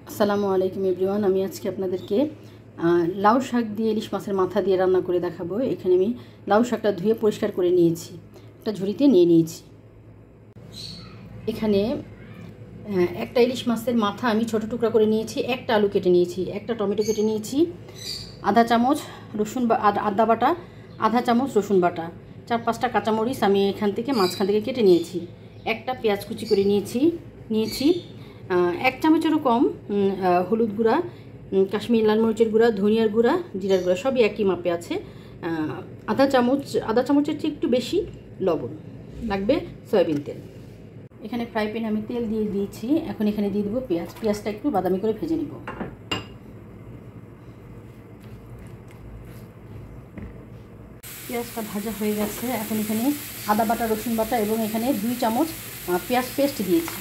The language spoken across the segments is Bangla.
আসসালামু আলাইকুম এভরিওয়ান। আমি আজকে আপনাদেরকে লাউ শাক দিয়ে ইলিশ মাছের মাথা দিয়ে রান্না করে দেখাবো। এখানে আমি লাউ শাকটা ধুয়ে পরিষ্কার করে নিয়েছি, একটা ঝুড়িতে নিয়ে নিয়েছি। এখানে একটা ইলিশ মাছের মাথা আমি ছোটো টুকরা করে নিয়েছি, একটা আলু কেটে নিয়েছি, একটা টমেটো কেটে নিয়েছি, আধা চামচ রসুন আদা বাটা, আধা চামচ রসুন বাটা, 4-5টা কাঁচামরিচ আমি এখান থেকে মাঝখান থেকে কেটে নিয়েছি, একটা পেঁয়াজ কুচি করে নিয়েছি 1 চামচেরও কম হলুদ গুঁড়া, কাশ্মীরি লাল মরিচের গুঁড়া, ধনিয়ার গুঁড়া, জিরার গুঁড়া সবই একই মাপে আছে। আধা চামচের চেয়ে একটু বেশি লবণ লাগবে, সয়াবিন তেল। এখানে ফ্রাই প্যানে আমি তেল দিয়ে দিয়েছি। এখন এখানে দিয়ে দেবো পেঁয়াজটা একটু বাদামি করে ভেজে নিব। পেঁয়াজটা ভাজা হয়ে গেছে। এখন এখানে আদা বাটা, রসুন বাটা এবং এখানে 2 চামচ পেঁয়াজ পেস্ট দিয়েছি।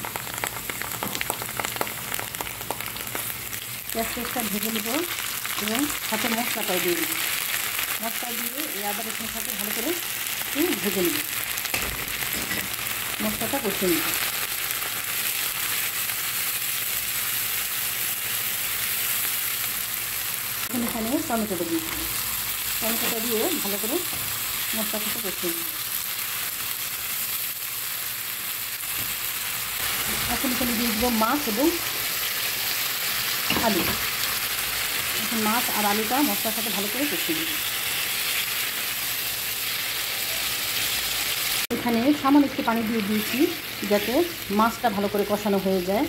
পেঁয়াজ পেস্টটা ভেজে নেব এবং সাথে মশলাটাও দিয়ে দেবো। মশলা দিয়ে এই আদা রসুনের সাথে ভালো করে ভেজে নেব, মশলাটা কষিয়ে নেব। এখানে টমেটোটা দিয়েছি, টমেটোটা দিয়ে ভালো করে মশলার সাথে কষিয়ে নেব। এখন এখানে দিয়ে দেবো মাছ এবং আলু। এখন মাছ আর আলুটা মশলার সাথে ভালো করে কষিয়ে নেব। এখানে সামান্য একটু পানি দিয়ে দিয়েছি যাতে মাছটা ভালো করে কষানো হয়ে যায়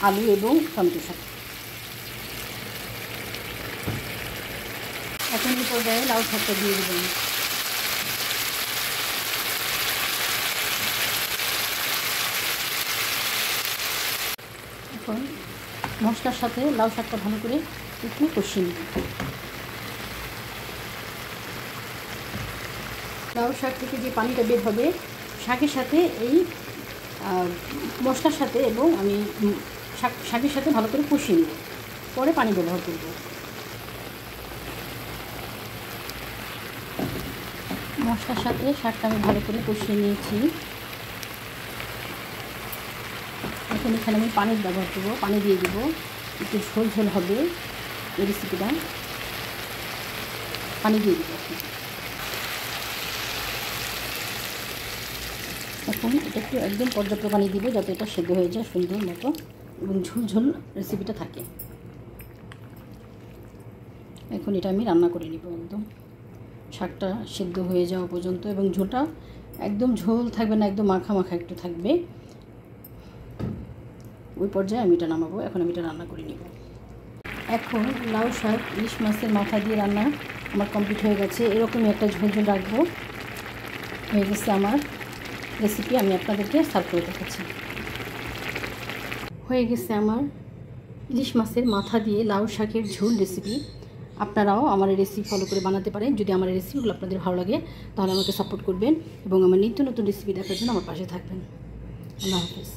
আলু এবং টমেটোর সাথে। এখন এই পর্যায়ে লাউ শাকটা দিয়ে দেবেন। এখন মশলার সাথে লাউ শাকটা ভালো করে একটু কষিয়ে নেব। লাউ শাক থেকে যে পানিটা বের হবে শাকের সাথে এই মশলার সাথে এবং আমি শাকের সাথে ভালো করে কষিয়ে নেব, পরে পানি ব্যবহার করব। মশলার সাথে শাকটা আমি ভালো করে কষিয়ে নিয়েছি। এখন এখানে আমি পানির ব্যবহার করব, পানি দিয়ে দেব, একটু ঝোল ঝোল হবে এই রেসিপিটা। পানি দিয়ে দেবো। এখন এটা একটু একদম পর্যাপ্ত পানি দিব যাতে এটা সেদ্ধ হয়ে যায় সুন্দর মতো এবং ঝোল ঝোল রেসিপিটা থাকে। এখন এটা আমি রান্না করে নিব একদম শাকটা সেদ্ধ হয়ে যাওয়া পর্যন্ত, এবং ঝোলটা একদম ঝোল থাকবে না, একদম মাখা মাখা একটু থাকবে। ওই পর্যায়ে আমি এটা নামাবো। এখন আমি এটা রান্না করে নিব। এখন লাউ শাক ইলিশ মাছের মাথা দিয়ে রান্না আমার কমপ্লিট হয়ে গেছে। এরকমই একটা ঝোল ঝোল রাখবো। হয়ে গেছে আমার রেসিপি, আমি আপনাদেরকে সার্ভ করে দেখাচ্ছি। হয়ে গেছে আমার ইলিশ মাছের মাথা দিয়ে লাউ শাকের ঝোল রেসিপি। আপনারাও আমার এই রেসিপি ফলো করে বানাতে পারেন। যদি আমার এই রেসিপিগুলো আপনাদের ভালো লাগে তাহলে আমাকে সাপোর্ট করবেন এবং আমার নিত্য নতুন রেসিপি দেখার জন্য আমার পাশে থাকবেন। আল্লাহ হাফেজ।